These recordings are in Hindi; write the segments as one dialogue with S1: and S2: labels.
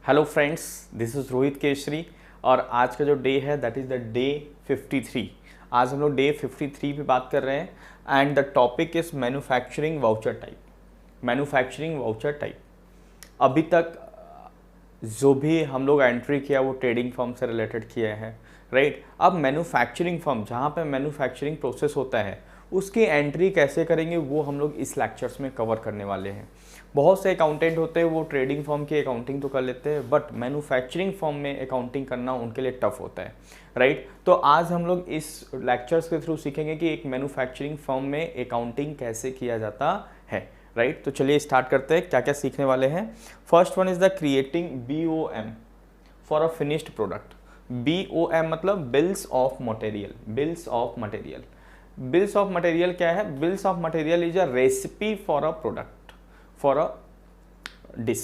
S1: Hello friends, this is Rohit Keshari और आज का जो डे है दैट इज़ द डे 53। आज हम लोग डे 53 पे बात कर रहे हैं and the topic is manufacturing voucher type. Manufacturing voucher type अभी तक जो भी हम लोग एंट्री किया वो ट्रेडिंग फर्म से रिलेटेड किए हैं, राइट। अब मैन्युफैक्चरिंग फर्म जहाँ पे मैन्युफैक्चरिंग प्रोसेस होता है उसकी एंट्री कैसे करेंगे वो हम लोग इस लेक्चर्स में कवर करने वाले हैं। बहुत से अकाउंटेंट होते हैं वो ट्रेडिंग फर्म की अकाउंटिंग तो कर लेते हैं, बट मैन्युफैक्चरिंग फर्म में अकाउंटिंग करना उनके लिए टफ होता है, राइट। तो आज हम लोग इस लेक्चर्स के थ्रू सीखेंगे कि एक मैन्युफैक्चरिंग फर्म में अकाउंटिंग कैसे किया जाता है, राइट। तो चलिए स्टार्ट करते हैं, क्या क्या सीखने वाले हैं। First one is the creating BOM for a finished product. BOM मतलब bills of material. Bills of material, bills of material क्या है? Bills of material is a recipe for a product, for a dish.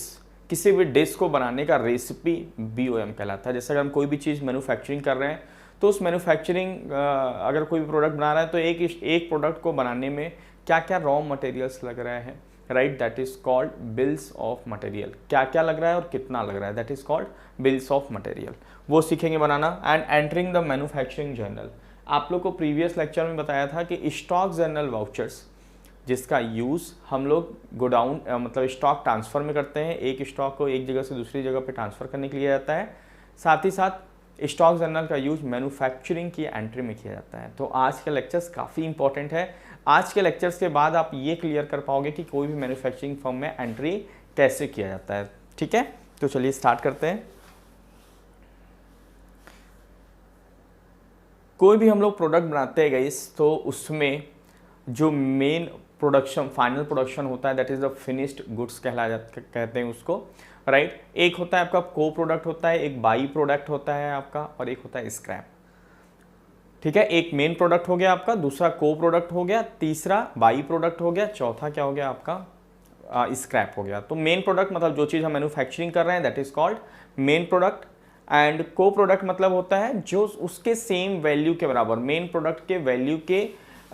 S1: किसी भी डिश को बनाने का रेसिपी BOM कहलाता है। जैसे अगर हम कोई भी चीज़ मैन्युफैक्चरिंग कर रहे हैं तो उस मैन्युफैक्चरिंग अगर कोई भी प्रोडक्ट बना रहा है तो एक प्रोडक्ट को बनाने में क्या क्या रॉ मटेरियल्स लग रहे हैं, right, that is called bills of material. क्या क्या लग रहा है और कितना लग रहा है, that is called bills of material. वो सीखेंगे बनाना। And entering the manufacturing journal. आप लोग को प्रीवियस लेक्चर में बताया था कि स्टॉक जर्नल वाउचर्स जिसका यूज़ हम लोग गोडाउन मतलब स्टॉक ट्रांसफ़र में करते हैं, एक स्टॉक को एक जगह से दूसरी जगह पे ट्रांसफ़र करने के लिए जाता है। साथ ही साथ स्टॉक जर्नल का यूज मैन्युफैक्चरिंग की एंट्री में किया जाता है। तो आज के लेक्चर्स काफ़ी इंपॉर्टेंट है। आज के लेक्चर्स के बाद आप ये क्लियर कर पाओगे कि कोई भी मैन्युफैक्चरिंग फर्म में एंट्री कैसे किया जाता है, ठीक है। तो चलिए स्टार्ट करते हैं। कोई भी हम लोग प्रोडक्ट बनाते हैं गाइस, तो उसमें जो मेन प्रोडक्शन, फाइनल प्रोडक्शन होता है that is the finished goods कहते हैं उसको, राइट। एक होता है आपका को प्रोडक्ट होता है, एक बाई प्रोडक्ट होता है आपका, और एक होता है स्क्रैप, ठीक है। एक मेन प्रोडक्ट हो गया आपका, दूसरा को प्रोडक्ट हो गया, तीसरा बाई प्रोडक्ट हो गया, चौथा क्या हो गया आपका स्क्रैप हो गया। तो मेन प्रोडक्ट मतलब जो चीज़ हम मैन्युफैक्चरिंग कर रहे हैं that is called main product. And को प्रोडक्ट मतलब होता है जो उसके सेम वैल्यू के बराबर, मेन प्रोडक्ट के वैल्यू के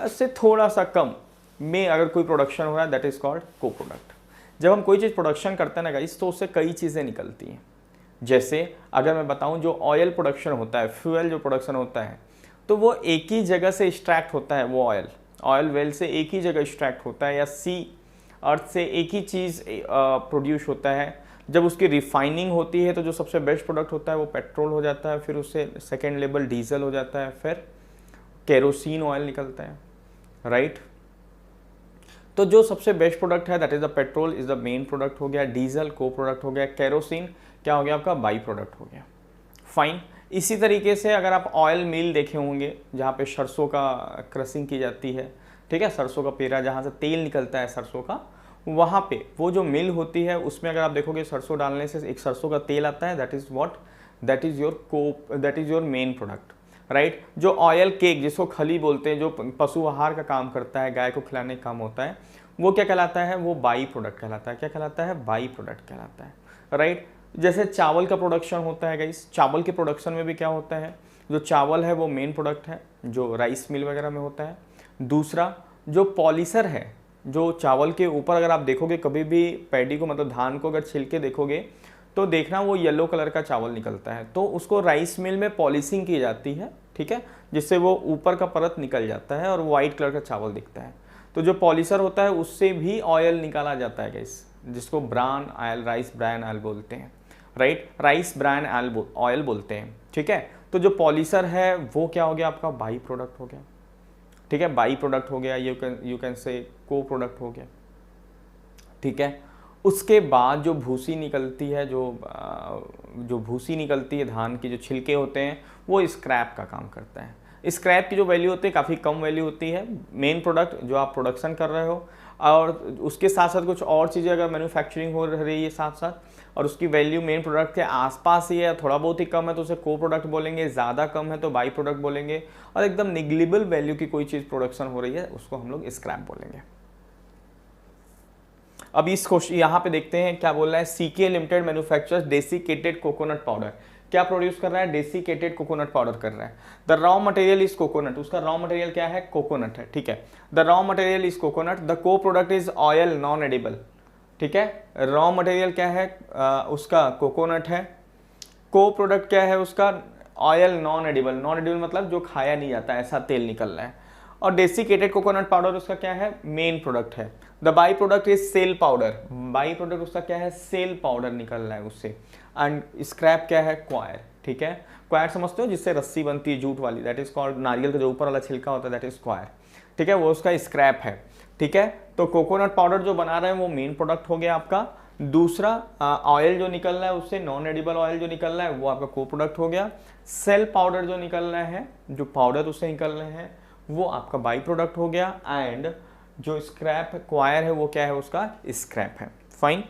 S1: से थोड़ा सा कम में अगर कोई प्रोडक्शन हो रहा है दैट इज कॉल्ड को प्रोडक्ट। जब हम कोई चीज़ प्रोडक्शन करते हैं ना गाइस तो उससे कई चीज़ें निकलती हैं। जैसे अगर मैं बताऊं जो ऑयल प्रोडक्शन होता है, फ्यूल जो प्रोडक्शन होता है, तो वो एक ही जगह से एक्सट्रैक्ट होता है। वो ऑयल वेल से एक ही जगह एक्सट्रैक्ट होता है, या सी अर्थ से एक ही चीज़ प्रोड्यूस होता है। जब उसकी रिफाइनिंग होती है तो जो सबसे बेस्ट प्रोडक्ट होता है वो पेट्रोल हो जाता है, फिर उससे सेकेंड लेवल डीजल हो जाता है, फिर केरोसिन ऑयल निकलता है, राइट। तो जो सबसे बेस्ट प्रोडक्ट है that is the petrol is the main product हो गया, डीजल को प्रोडक्ट हो गया, केरोसिन क्या हो गया आपका बाई प्रोडक्ट हो गया, फाइन। इसी तरीके से अगर आप ऑयल मिल देखे होंगे जहाँ पे सरसों का क्रशिंग की जाती है, ठीक है, सरसों का पेरा जहाँ से तेल निकलता है सरसों का, वहाँ पे वो जो मिल होती है उसमें अगर आप देखोगे सरसों डालने से एक सरसों का तेल आता है, that is what, that is your main product, right. जो ऑयल केक जिसको खली बोलते हैं, जो पशु आहार का काम करता है, गाय को खिलाने का काम होता है, वो क्या कहलाता है? वो बाई प्रोडक्ट कहलाता है। क्या कहलाता है? बाई प्रोडक्ट कहलाता है, राइट। जैसे चावल का प्रोडक्शन होता है गाइस, चावल के प्रोडक्शन में भी क्या होता है, जो चावल है वो मेन प्रोडक्ट है जो राइस मिल वगैरह में होता है। दूसरा जो पॉलिशर है, जो चावल के ऊपर अगर आप देखोगे कभी भी पैडी को मतलब धान को अगर छिलके देखोगे तो देखना वो येलो कलर का चावल निकलता है, तो उसको राइस मिल में पॉलिशिंग की जाती है, ठीक है, जिससे वो ऊपर का परत निकल जाता है और वाइट कलर का चावल दिखता है। तो जो पॉलिशर होता है उससे भी ऑयल निकाला जाता है गाइस, जिसको bran oil, rice bran oil बोलते हैं, राइट, राइस ब्रान ऑयल बोलते हैं, ठीक है। तो जो पॉलिशर है वो क्या हो गया आपका बाई प्रोडक्ट हो गया, ठीक है, बाई प्रोडक्ट हो गया, यू कैन से को प्रोडक्ट हो गया, ठीक है। उसके बाद जो भूसी निकलती है, जो भूसी निकलती है धान की, जो छिलके होते हैं, वो स्क्रैप का काम करता है। स्क्रैप की जो वैल्यू होती है काफ़ी कम वैल्यू होती है मेन प्रोडक्ट जो आप प्रोडक्शन कर रहे हो, और उसके साथ साथ कुछ और चीज़ें अगर मैन्युफैक्चरिंग हो रही है साथ साथ और उसकी वैल्यू मेन प्रोडक्ट के आसपास ही है, थोड़ा बहुत ही कम है तो उसे को प्रोडक्ट बोलेंगे, ज़्यादा कम है तो बाई प्रोडक्ट बोलेंगे, और एकदम निग्लिबल वैल्यू की कोई चीज़ प्रोडक्शन हो रही है उसको हम लोग स्क्रैप बोलेंगे। अब इस क्वेश्चन यहाँ पे देखते हैं क्या बोल रहा है। CK limited manufactures desiccated coconut powder. क्या प्रोड्यूस कर रहा है? डेसिकेटेड कोकोनट पाउडर कर रहा है। The raw material is coconut, उसका रॉ मटेरियल क्या है? कोकोनट है, ठीक है। The raw material is coconut, the co product is oil non edible, ठीक है। रॉ मटेरियल क्या है उसका, कोकोनट है। को प्रोडक्ट क्या है उसका, oil non edible. Non edible मतलब जो खाया नहीं जाता, ऐसा तेल निकल रहा है। और डेसिकेटेड कोकोनट पाउडर उसका क्या है, मेन प्रोडक्ट है। The by product is shell powder. By product उसका क्या है, सेल पाउडर निकल रहा है उससे। एंड स्क्रैप क्या है, क्वायर। ठीक है, क्वायर समझते हो, जिससे रस्सी बनती है जूट वाली, दैट इज कॉल्ड, नारियल का जो ऊपर वाला छिलका होता है दैट इज क्वायर। ठीक है, वो उसका स्क्रैप है। ठीक है, तो कोकोनट पाउडर जो बना रहे हैं वो मेन प्रोडक्ट हो गया आपका। दूसरा ऑयल जो निकल रहा है उससे, नॉन एडिबल ऑयल जो निकल रहा है वो आपका को प्रोडक्ट हो गया। सेल पाउडर जो निकल रहा है, जो पाउडर उससे निकल रहे हैं वो आपका बाई प्रोडक्ट हो गया। एंड जो स्क्रैप क्वायर है वो क्या है, उसका स्क्रैप है। फाइन।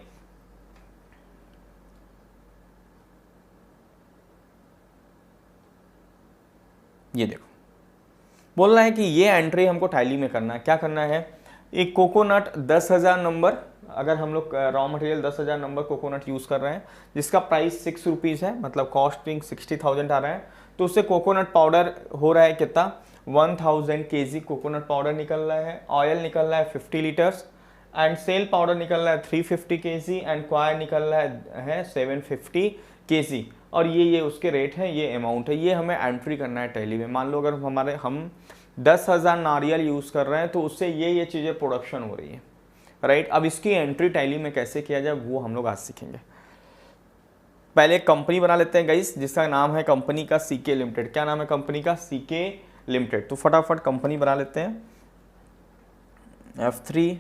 S1: ये देखो बोल रहा है कि ये एंट्री हमको टैली में करना है। क्या करना है, एक कोकोनट 10,000 नंबर, अगर हम लोग raw material 10,000 number coconut use कर रहे हैं, जिसका प्राइस 6 रुपीज़ है, मतलब कॉस्टिंग 60,000 आ रहा है, तो उससे कोकोनट पाउडर हो रहा है कितना, 1000 kg कोकोनट पाउडर निकल रहा है। ऑयल निकल रहा है 50 लीटर्स। एंड सेल पाउडर निकल रहा है 350 kg। एंड क्वायर निकल रहा है 750 kg। और ये उसके रेट है, ये अमाउंट है, ये हमें एंट्री करना है टैली में। मान लो अगर हम 10,000 नारियल यूज़ कर रहे हैं तो उससे ये चीज़ें प्रोडक्शन हो रही है, राइट। अब इसकी एंट्री टैली में कैसे किया जाए वो हम लोग आज सीखेंगे। पहले एक कंपनी बना लेते हैं गाइस, जिसका नाम है कंपनी का सीके लिमिटेड। क्या नाम है कंपनी का, सीके लिमिटेड। तो फटाफट कंपनी बना लेते हैं, F3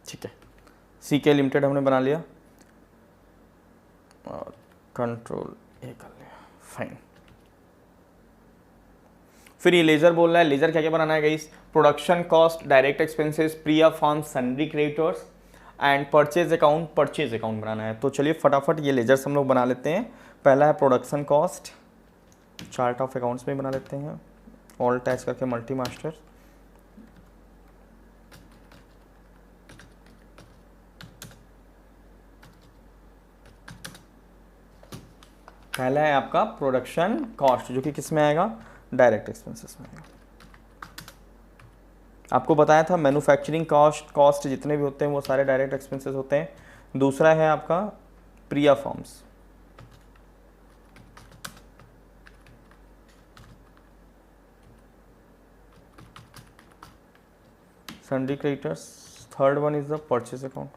S1: ठीक है, सीके लिमिटेड हमने बना लिया और कंट्रोल ए कर लिया। फाइन। फिर ये लेजर बोल रहा है, लेजर क्या क्या बनाना है guys, production cost, direct expenses, Priya farm, sundry creditors and purchase account बनाना है। तो चलिए फटाफट ये लेजर्स हम लोग बना लेते हैं। पहला है production cost, chart of accounts में बना लेते हैं, ऑल टैच करके मल्टी मास्टर। पहला है आपका प्रोडक्शन कॉस्ट, जो कि किस में आएगा, डायरेक्ट एक्सपेंसेस में आएगा। आपको बताया था मैन्युफैक्चरिंग कॉस्ट जितने भी होते हैं वो सारे डायरेक्ट एक्सपेंसेस होते हैं। दूसरा है आपका Priya farms, sundry creditors. Third one is the purchase account.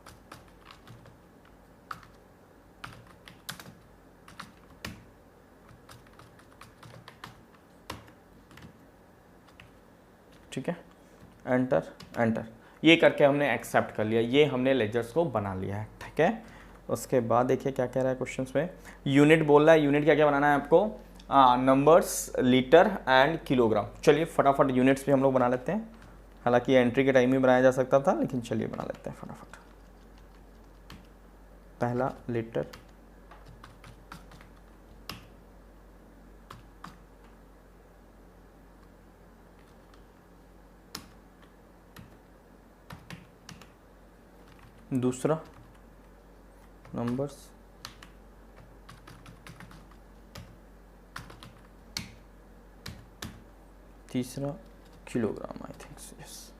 S1: ठीक है, एंटर ये करके हमने एक्सेप्ट कर लिया, ये हमने लेजर्स को बना लिया है। ठीक है, उसके बाद देखिए क्या कह रहा है क्वेश्चंस में, यूनिट बोल रहा है। यूनिट क्या क्या बनाना है आपको, नंबर्स, लीटर एंड किलोग्राम। चलिए फटाफट यूनिट्स भी हम लोग बना लेते हैं। हालांकि एंट्री के टाइम में बनाया जा सकता था, लेकिन चलिए बना लेते हैं फटाफट। पहला लीटर, दूसरा नंबर्स, तीसरा किलोग्राम, आई थिंक यस।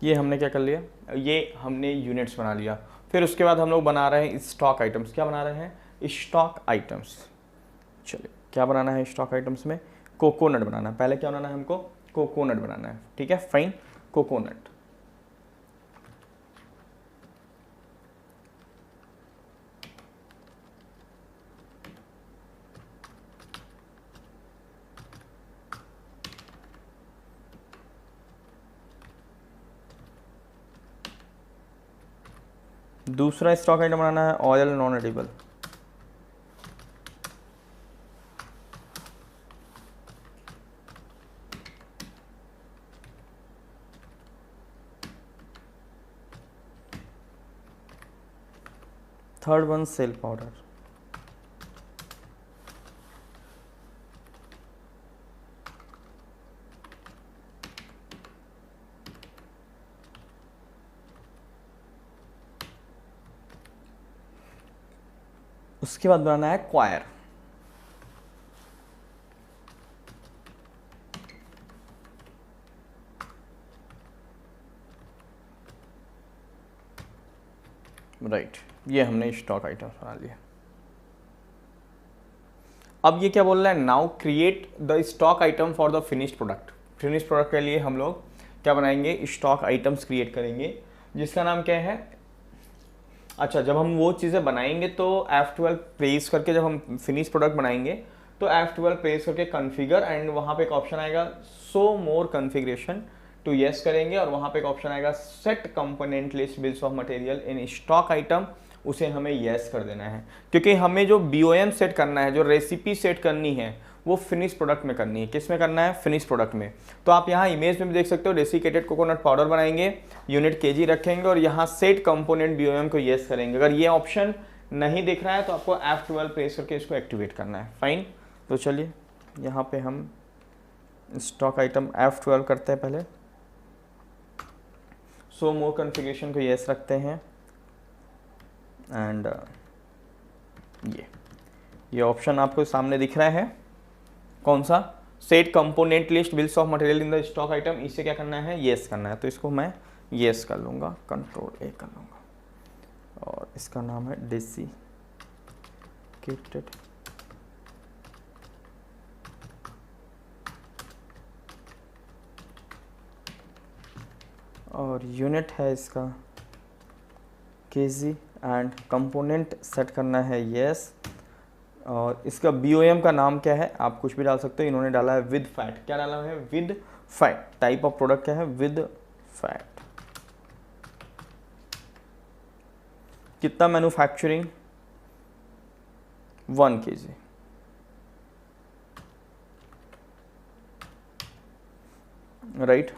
S1: ये हमने क्या कर लिया, ये हमने यूनिट्स बना लिया। फिर उसके बाद हम लोग बना रहे हैं स्टॉक आइटम्स। क्या बना रहे हैं, स्टॉक आइटम्स। चलिए क्या बनाना है स्टॉक आइटम्स में, कोकोनट बनाना है। पहले क्या बनाना है हमको, कोकोनट बनाना है। ठीक है, फाइन, कोकोनट। दूसरा स्टॉक आइटम बनाना है oil non edible. Third one shell powder. उसके बाद बनाना है क्वायर। राइट, ये हमने स्टॉक आइटम बना लिया। अब ये क्या बोल रहा है, now create the stock item for the finished product. Finished product के लिए हम लोग क्या बनाएंगे, स्टॉक आइटम्स क्रिएट करेंगे, जिसका नाम क्या है। अच्छा, जब हम वो चीज़ें बनाएंगे तो F12 प्रेस करके, जब हम फिनिश प्रोडक्ट बनाएंगे तो F12 प्रेस करके कॉन्फ़िगर, एंड वहाँ पे एक ऑप्शन आएगा show more configuration to yes करेंगे, और वहाँ पे एक ऑप्शन आएगा set component list bills of material in stock item, उसे हमें यस कर देना है, क्योंकि हमें जो BOM सेट करना है, जो रेसिपी सेट करनी है, वो फिनिश प्रोडक्ट में करनी है। किस में करना है, फिनिश प्रोडक्ट में। तो आप यहाँ इमेज में भी देख सकते हो, डेसिकेटेड कोकोनट पाउडर बनाएंगे, यूनिट केजी रखेंगे, और यहाँ सेट कंपोनेंट BOM को यस करेंगे। अगर ये ऑप्शन नहीं दिख रहा है तो आपको F12 प्रेस करके इसको एक्टिवेट करना है। फाइन, तो चलिए यहाँ पे हम स्टॉक आइटम F12 करते हैं पहले, सो मोर कॉन्फ़िगरेशन को यस रखते हैं, एंड ये ऑप्शन आपको सामने दिख रहा है, कौन सा, set component list bills of material in the stock item, इसे क्या करना है, यस करना है। तो इसको मैं यस कर लूँगा, कंट्रोल A कर लूँगा, और इसका नाम है डेसिकेटेड और यूनिट है इसका केजी, एंड कंपोनेंट सेट करना है यस, और इसका BOM का नाम क्या है, आप कुछ भी डाल सकते हो। इन्होंने डाला है विद फैट। क्या डाला है, with fat. Type of product क्या है, विद फैट। कितना मैन्युफैक्चरिंग, 1 kg। Right,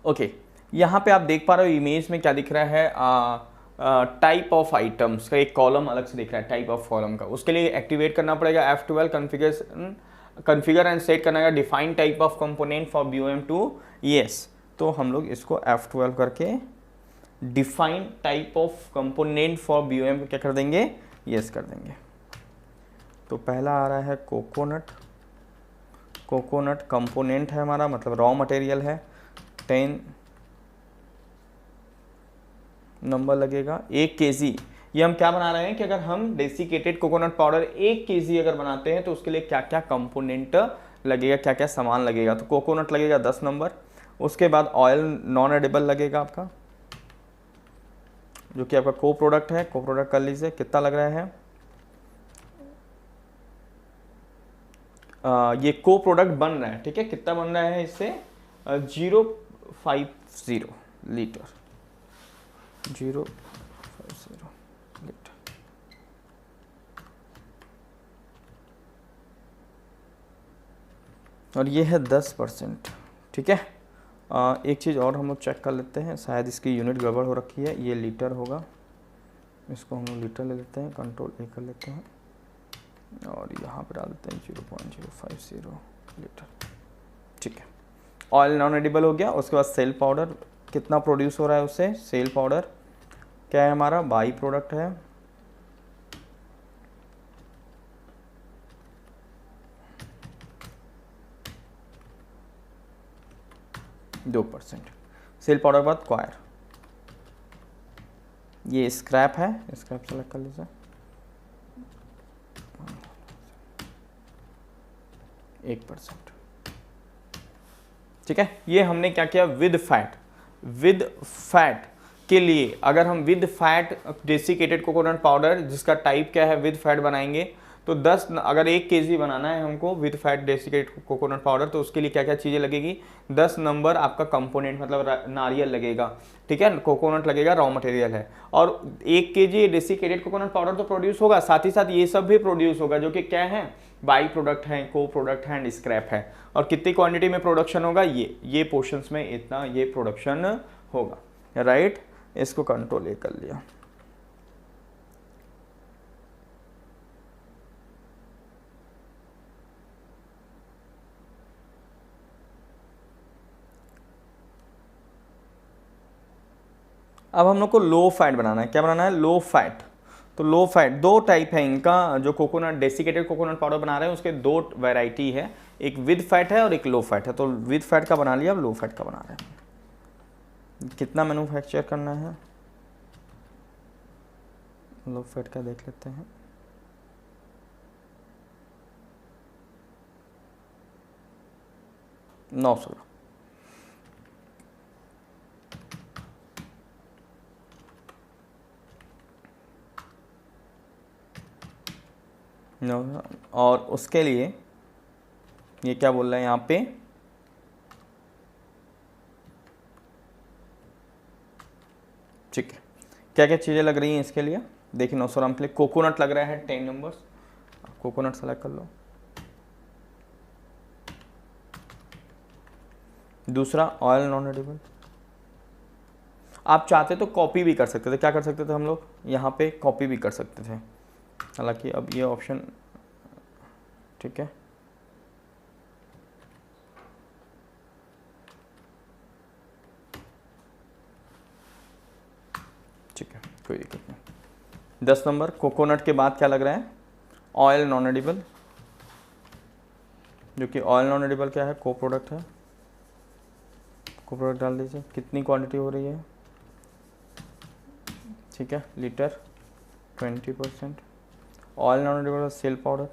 S1: okay. यहाँ पे आप देख पा रहे हो इमेज में क्या दिख रहा है, टाइप ऑफ आइटम्स का एक कॉलम अलग से दिख रहा है, टाइप ऑफ कॉलम का। उसके लिए एक्टिवेट करना पड़ेगा F12 कॉन्फ़िगर एंड सेट करना है define type of component for BOM to yes. तो हम लोग इसको F12 करके define type of component for BOM को क्या कर देंगे, यस कर देंगे। तो पहला आ रहा है कोकोनट। कोकोनट कंपोनेंट है हमारा, मतलब रॉ मटेरियल है, 10 नंबर लगेगा। 1 kg, ये हम क्या बना रहे हैं कि अगर हम डेसिकेटेड कोकोनट पाउडर 1 kg अगर बनाते हैं तो उसके लिए क्या क्या कंपोनेंट लगेगा, क्या क्या सामान लगेगा। तो कोकोनट लगेगा 10 नंबर। उसके बाद ऑयल नॉन एडिबल लगेगा आपका, जो कि आपका को प्रोडक्ट है। को प्रोडक्ट कर लीजिए, कितना लग रहा है, ये को प्रोडक्ट बन रहा है, ठीक है। कितना बन रहा है इससे, 050 लीटर, 050 लीटर। और ये है 10%, ठीक है। एक चीज़ और हम लोग चेक कर लेते हैं, शायद इसकी यूनिट गड़बड़ हो रखी है। ये लीटर होगा, इसको हम लोग लीटर ले लेते हैं, कंट्रोल A कर लेते हैं, और यहाँ पर डाल देते हैं 0.050 लीटर, ठीक है। ऑयल नॉन एडिबल हो गया। उसके बाद सेल पाउडर कितना प्रोड्यूस हो रहा है उससे, सेल पाउडर क्या है हमारा, बाई प्रोडक्ट है, %। सेल पाउडर के बाद क्वायर, ये स्क्रैप है, स्क्रैप सेलेक्ट कर लीजिए, 1%, ठीक है। ये हमने क्या किया, विद फैट। विद फैट के लिए अगर हम with fat desiccated coconut powder, जिसका टाइप क्या है, विद फैट बनाएंगे तो 10, अगर 1 kg बनाना है हमको with fat desiccated coconut powder, तो उसके लिए क्या क्या चीज़ें लगेगी, 10 नंबर आपका कंपोनेंट, मतलब नारियल लगेगा, ठीक है, कोकोनट लगेगा, रॉ मटेरियल है। और 1 kg डेसिकेटेड कोकोनट पाउडर तो प्रोड्यूस होगा, साथ ही साथ ये सब भी प्रोड्यूस होगा, जो कि क्या है, बाई प्रोडक्ट है, को प्रोडक्ट है एंड स्क्रैप है। और कितनी क्वांटिटी में प्रोडक्शन होगा, ये पोर्शंस में इतना ये प्रोडक्शन होगा, राइट। इसको कंट्रोल A कर लिया। अब हम लोग को लो फैट बनाना है। क्या बनाना है, लो फैट। तो लो फैट, दो टाइप है इनका, जो कोकोनट डेसिकेटेड कोकोनट पाउडर बना रहे हैं उसके दो वैरायटी है, एक विद फैट है और एक लो फैट है। तो विद फैट का बना लिया, अब लो फैट का बना रहे हैं। कितना मैन्युफैक्चर करना है लो फैट का देख लेते हैं। नौ सौ और उसके लिए ये क्या बोल रहे हैं यहाँ पे, ठीक है। क्या क्या चीज़ें लग रही हैं इसके लिए देखिए। 900 ग्राम के लिए कोकोनट लग रहा है 10 नंबर्स, कोकोनट सेलेक्ट कर लो। दूसरा ऑयल नॉन एडिबल, आप चाहते तो कॉपी भी कर सकते थे। क्या कर सकते थे हम लोग यहाँ पे, कॉपी भी कर सकते थे, हालांकि अब ये ऑप्शन, ठीक है। ठीक है, कोई दिक्कत नहीं। 10 नंबर कोकोनट के बाद क्या लग रहा है, ऑयल नॉन एडिबल, जो कि ऑयल नॉन एडिबल क्या है, को प्रोडक्ट है। को प्रोडक्ट डाल दीजिए, कितनी क्वांटिटी हो रही है, ठीक है, litre 20%। Oil non edible shell powder,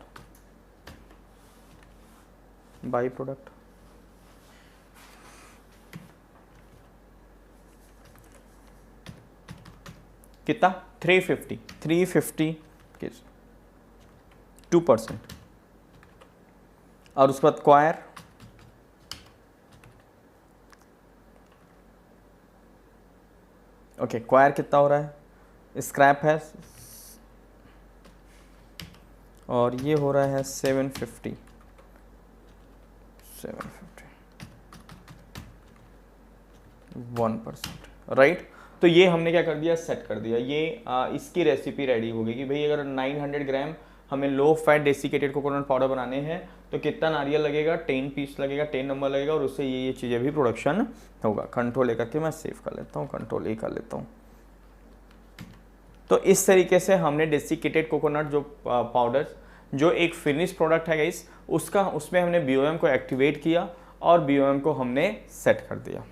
S1: by product, कितना 350 केस 2%। और उसके बाद क्वायर, ओके क्वायर कितना हो रहा है, स्क्रैप है और ये हो रहा है 750 1%, राइट। तो ये हमने क्या कर दिया, सेट कर दिया। ये इसकी रेसिपी रेडी हो गई कि भाई अगर 900 ग्राम हमें low fat desiccated coconut powder बनाने हैं तो कितना नारियल लगेगा, 10 पीस लगेगा, 10 नंबर लगेगा और उससे ये चीज़ें भी प्रोडक्शन होगा। कंट्रोल ए करके मैं सेव कर लेता हूँ, कंट्रोल ए कर लेता हूँ। तो इस तरीके से हमने डेसिकेटेड कोकोनट जो पाउडर जो एक फिनिश प्रोडक्ट है गाइस, उसका उसमें हमने BOM को एक्टिवेट किया और BOM को हमने सेट कर दिया।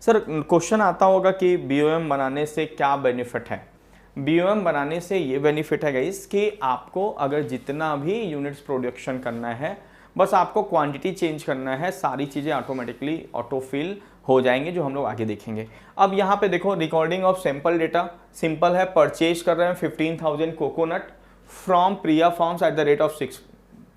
S1: सर क्वेश्चन आता होगा कि BOM बनाने से क्या बेनिफिट है। BOM बनाने से ये बेनिफिट है गाइस कि आपको अगर जितना भी यूनिट्स प्रोडक्शन करना है, बस आपको क्वांटिटी चेंज करना है, सारी चीज़ें ऑटोमेटिकली ऑटोफिल हो जाएंगे, जो हम लोग आगे देखेंगे। अब यहाँ पे देखो recording of sample data, simple है, परचेज कर रहे हैं 15,000 coconut from Priya farms at the rate of 6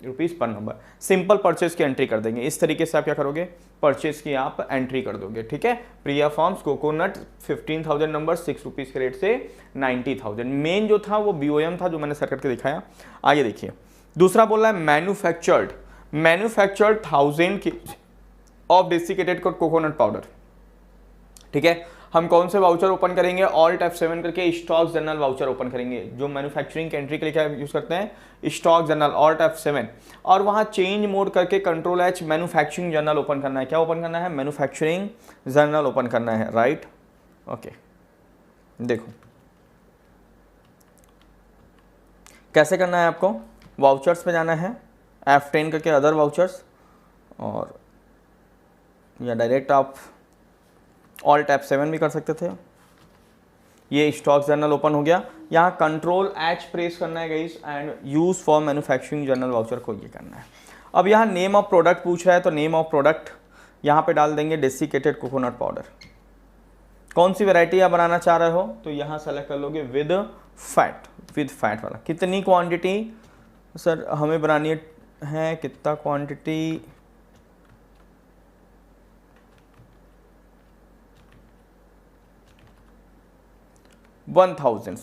S1: rupees पर नंबर। सिंपल परचेज की एंट्री कर देंगे। इस तरीके से आप क्या करोगे, परचेज की आप एंट्री कर दोगे, ठीक है। प्रिया फार्म्स कोकोनट 15,000 नंबर 6 रुपीज़ के रेट से 90,000। मेन जो था वो BOM था जो मैंने सेट करके दिखाया। आगे देखिए, दूसरा बोल रहा है manufactured 1000 of desiccated coconut powder, ठीक है। हम कौन से वाउचर ओपन करेंगे, ऑल्ट F7 करके स्टॉक जर्नल वाउचर ओपन करेंगे। जो मैन्युफैक्चरिंग की एंट्री के लिए क्या यूज करते हैं, स्टॉक जर्नल, ऑल्ट F7, और वहां चेंज मोड करके control H manufacturing journal open करना है। क्या ओपन करना है, मैन्युफैक्चरिंग जर्नल ओपन करना है, राइट। ओके देखो कैसे करना है आपको, वाउचर्स पे जाना है, F10 करके अदर वाउचर्स, और या डायरेक्ट आप ऑल्ट F7 भी कर सकते थे। ये स्टॉक जर्नल ओपन हो गया। यहाँ कंट्रोल H प्रेस करना है guys and use for manufacturing journal voucher को ये करना है। अब यहाँ नेम ऑफ प्रोडक्ट पूछ रहा है, तो नेम ऑफ प्रोडक्ट यहाँ पे डाल देंगे डेसिकेटेड कोकोनट पाउडर। कौन सी वैरायटी आप बनाना चाह रहे हो, तो यहाँ सेलेक्ट कर लोगे विद फैट वाला। कितनी क्वांटिटी सर हमें बनानी है, कितना क्वांटिटी,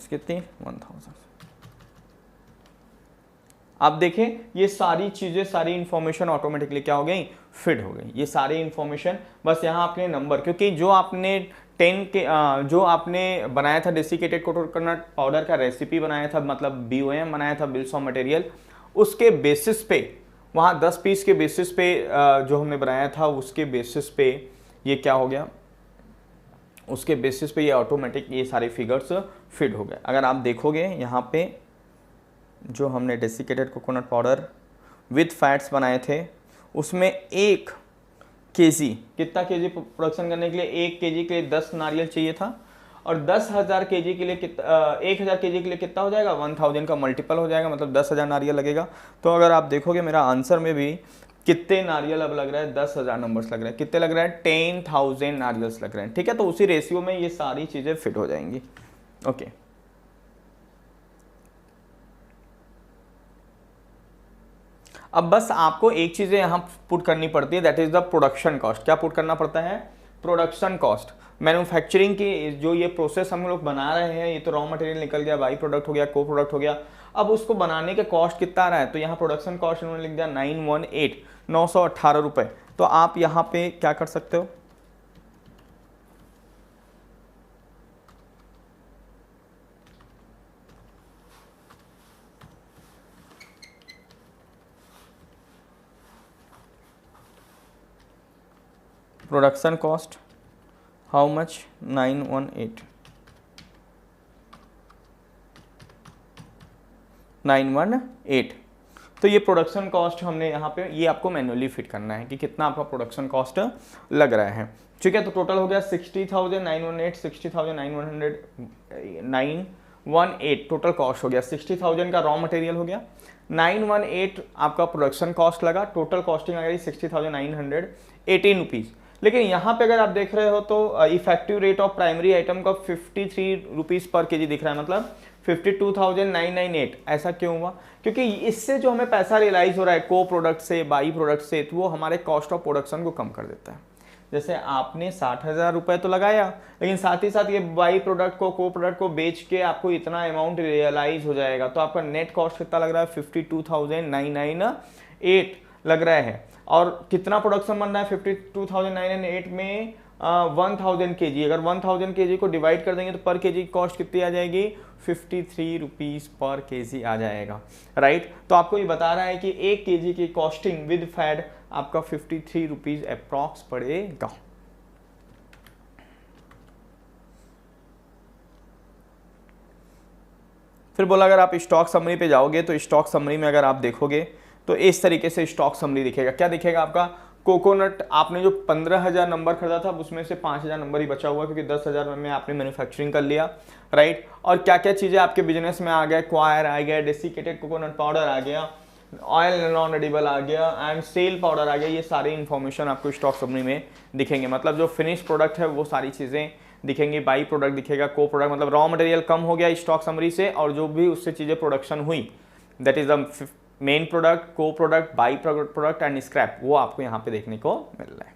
S1: कितनी 1000। आप देखें ये सारी चीजें, सारी इंफॉर्मेशन ऑटोमेटिकली क्या हो गई, फिट हो गई। ये सारी इंफॉर्मेशन बस यहाँ आपने नंबर, क्योंकि जो आपने 10 के जो आपने बनाया था डेसिकेटेड कोकोनट पाउडर का रेसिपी बनाया था, मतलब BOM बनाया था, बिल्स ऑफ मटेरियल, उसके बेसिस पे वहाँ 10 पीस के बेसिस पे जो हमने बनाया था उसके बेसिस पे ये क्या हो गया, उसके बेसिस पे ये ऑटोमेटिक ये सारे फिगर्स फिट हो गए। अगर आप देखोगे यहाँ पे जो हमने desiccated coconut powder with fats बनाए थे, उसमें 1 केजी, कितना केजी प्रोडक्शन करने के लिए 1 केजी के लिए 10 नारियल चाहिए था, और 10,000 केजी के लिए 1,000 केजी के लिए कितना हो जाएगा, 1000 का मल्टीपल हो जाएगा, मतलब 10,000 नारियल लगेगा। तो अगर आप देखोगे मेरा आंसर में भी कितने नारियल अब लग रहा है, 10,000 नंबर्स लग रहे हैं। कितने लग रहे हैं, 10,000 नारियल्स लग रहे हैं। ठीक है, तो उसी रेशियो में ये सारी चीज़ें फिट हो जाएंगी। ओके, अब बस आपको एक चीज़ यहाँ पुट करनी पड़ती है, that is the production cost. क्या पुट करना पड़ता है, प्रोडक्शन कॉस्ट। मैन्युफैक्चरिंग की जो ये प्रोसेस हम लोग बना रहे हैं, ये तो रॉ मटेरियल निकल गया, बाई प्रोडक्ट हो गया, को प्रोडक्ट हो गया। अब उसको बनाने के कॉस्ट कितना आ रहा है, तो यहाँ प्रोडक्शन कॉस्ट इन्होंने लिख दिया 918 रुपये। तो आप यहाँ पे क्या कर सकते हो, प्रोडक्शन कॉस्ट हाउ मच, 918। तो ये प्रोडक्शन कॉस्ट हमने यहाँ पे, ये आपको मैन्युअली फिट करना है कि कितना आपका प्रोडक्शन कॉस्ट लग रहा है। ठीक है, तो टोटल हो गया 60,918, 60,918 टोटल कॉस्ट हो गया। 60,000 का रॉ मटेरियल हो गया, 918 आपका प्रोडक्शन कॉस्ट लगा, टोटल कॉस्टिंग आ गई 60,918 रुपीज़। लेकिन यहाँ पे अगर आप देख रहे हो तो effective rate of primary item का 53 रुपीज़ पर केजी दिख रहा है, मतलब 52,998। ऐसा क्यों हुआ, क्योंकि इससे जो हमें पैसा रियलाइज हो रहा है को प्रोडक्ट से, बाई प्रोडक्ट से, तो वो हमारे कॉस्ट ऑफ प्रोडक्शन को कम कर देता है। जैसे आपने 60,000 रुपये तो लगाया, लेकिन साथ ही साथ ये बाई प्रोडक्ट को, को प्रोडक्ट को बेच के आपको इतना अमाउंट रियलाइज हो जाएगा, तो आपका नेट कॉस्ट कितना लग रहा है, 52,998 लग रहा है। और कितना प्रोडक्शन बन रहा है 52,908 में, 1000 केजी। अगर 1000 केजी को डिवाइड कर देंगे तो पर केजी कॉस्ट कितनी आ जाएगी, 53 रुपीज़ पर केजी आ जाएगा, राइट। तो आपको ये बता रहा है कि 1 केजी की कॉस्टिंग विद फैट आपका 53 रुपीज़ अप्रॉक्स पड़ेगा। फिर बोला अगर आप स्टॉक समरी पे जाओगे तो स्टॉक समरी में अगर आप देखोगे तो इस तरीके से स्टॉक समरी दिखेगा। क्या दिखेगा आपका, कोकोनट आपने जो 15,000 नंबर खरीदा था उसमें से 5,000 नंबर ही बचा हुआ, क्योंकि 10,000 में आपने मैन्युफैक्चरिंग कर लिया, राइट। और क्या क्या चीज़ें आपके बिजनेस में आ गया, क्वायर आ गया, डेसिकेटेड कोकोनट पाउडर आ गया, ऑयल नॉन एडिबल आ गया, एंड सेल पाउडर आ गया। ये सारी इन्फॉर्मेशन आपको स्टॉक समरी में दिखेंगे। मतलब जो फिनिश प्रोडक्ट है वो सारी चीज़ें दिखेंगे, बाई प्रोडक्ट दिखेगा, को प्रोडक्ट मतलब रॉ मटेरियल कम हो गया स्टॉक समरी से, और जो भी उससे चीज़ें प्रोडक्शन हुई, that is the main product, co product, by product and scrap, वो आपको यहाँ पे देखने को मिल रहा है।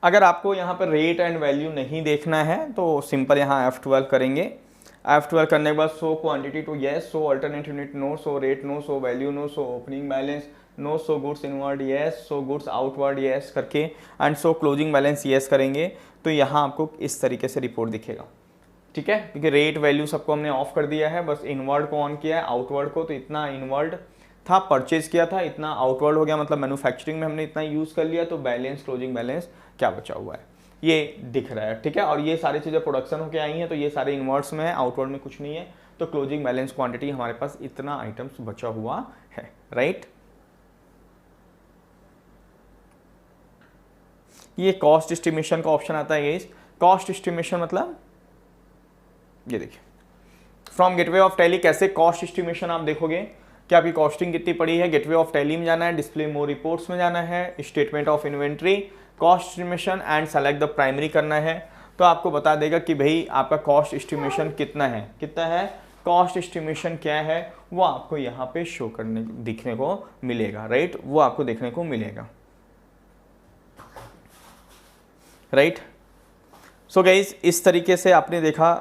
S1: अगर आपको यहाँ पर रेट एंड वैल्यू नहीं देखना है तो सिंपल यहाँ F12 करेंगे। F12 करने के बाद show quantity to yes, show alternate unit no, show rate no, show value no, show opening balance no, show goods inward yes, show goods outward yes करके and show closing balance yes करेंगे तो यहाँ आपको इस तरीके से रिपोर्ट दिखेगा। ठीक है, क्योंकि रेट वैल्यू सबको हमने ऑफ कर दिया है, बस इनवर्ड को ऑन किया है, आउटवर्ड को, तो इतना इनवर्ड था परचेज किया था, इतना आउटवर्ड हो गया, मतलब मैन्युफैक्चरिंग में हमने इतना यूज़ कर लिया, तो बैलेंस क्लोजिंग बैलेंस क्या बचा हुआ है ये दिख रहा है। ठीक है, और ये सारी चीज़ें प्रोडक्शन होकर आई हैं तो ये सारे इनवर्ड्स में है, आउटवर्ड में कुछ नहीं है, तो क्लोजिंग बैलेंस क्वांटिटी हमारे पास इतना आइटम्स बचा हुआ है, राइट। ये कॉस्ट एस्टिमेशन का ऑप्शन आता है। कॉस्ट एस्टिमेशन मतलब ये देखिए, फ्रॉम गेटवे ऑफ टैली कैसे कॉस्ट एस्टिमेशन आप देखोगे कि आपकी कॉस्टिंग कितनी पड़ी है। गेटवे ऑफ टैली में जाना है, डिस्प्ले मोर रिपोर्ट्स में जाना है, statement of inventory, cost estimation and select the primary करना है, तो आपको बता देगा कि भाई आपका कॉस्ट एस्टिमेशन कितना है, कितना है, कॉस्ट एस्टिमेशन क्या है, वो आपको यहाँ पे शो करने दिखने को मिलेगा, राइट, वो आपको देखने को मिलेगा, राइट। सो गाइस इस तरीके से आपने देखा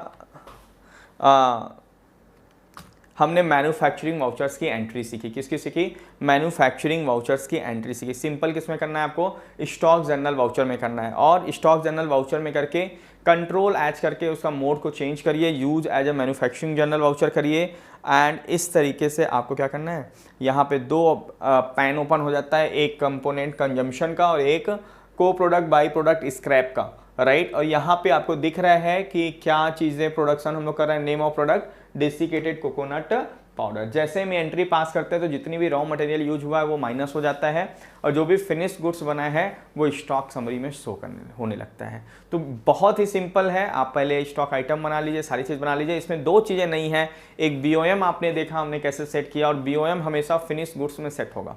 S1: हमने मैन्युफैक्चरिंग वाउचर्स की एंट्री सीखी। किसकी सीखी? मैन्युफैक्चरिंग वाउचर्स की एंट्री सीखी। सिंपल किस में करना है आपको? स्टॉक जनरल वाउचर में करना है, और स्टॉक जनरल वाउचर में करके कंट्रोल एज करके उसका मोड को चेंज करिए, use as a manufacturing journal voucher करिए। एंड इस तरीके से आपको क्या करना है, यहाँ पे दो पैन ओपन हो जाता है, एक कंपोनेंट कंजम्पशन का और एक को प्रोडक्ट बाई प्रोडक्ट स्क्रैप का, राइट। और यहाँ पे आपको दिख रहा है कि क्या चीज़ें प्रोडक्शन हम लोग कर रहे हैं। Name of product desiccated coconut powder. जैसे हम एंट्री पास करते हैं तो जितनी भी रॉ मटेरियल यूज हुआ है वो माइनस हो जाता है, और जो भी फिनिश गुड्स बना है वो स्टॉक समरी में शो होने लगता है। तो बहुत ही सिंपल है, आप पहले स्टॉक आइटम बना लीजिए, सारी चीज़ बना लीजिए। इसमें दो चीज़ें नहीं है, एक BOM आपने देखा हमने कैसे सेट किया, और BOM हमेशा फिनिश गुड्स में सेट होगा,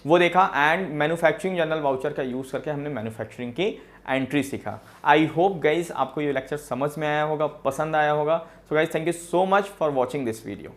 S1: वो देखा। एंड मैन्युफैक्चरिंग जनरल वाउचर का यूज़ करके हमने मैन्युफैक्चरिंग की एंट्री सीखा। आई होप गाइज आपको ये लेक्चर समझ में आया होगा, पसंद आया होगा। So guys thank you so much for watching this video.